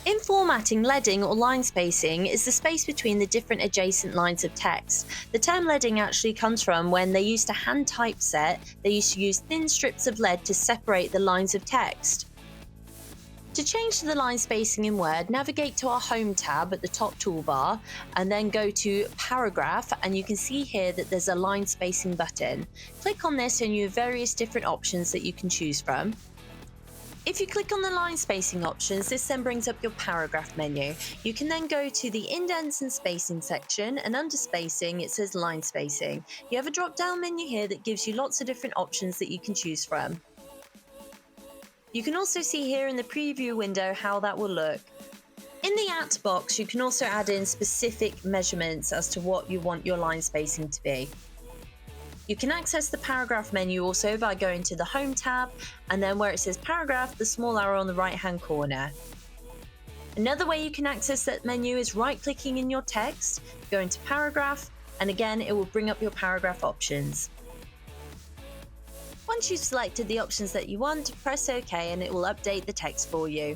In formatting, leading or line spacing is the space between the different adjacent lines of text. The term leading actually comes from when they used to hand typeset, they used to use thin strips of lead to separate the lines of text. To change the line spacing in Word, navigate to our Home tab at the top toolbar and then go to Paragraph, and you can see here that there's a line spacing button. Click on this and you have various different options that you can choose from. If you click on the line spacing options, this then brings up your paragraph menu. You can then go to the indents and spacing section, and under spacing it says line spacing. You have a drop down menu here that gives you lots of different options that you can choose from. You can also see here in the preview window how that will look. In the at box, you can also add in specific measurements as to what you want your line spacing to be. You can access the paragraph menu also by going to the Home tab and then where it says paragraph, the small arrow on the right hand corner. Another way you can access that menu is right clicking in your text, go into paragraph, and again it will bring up your paragraph options. Once you've selected the options that you want, press OK and it will update the text for you.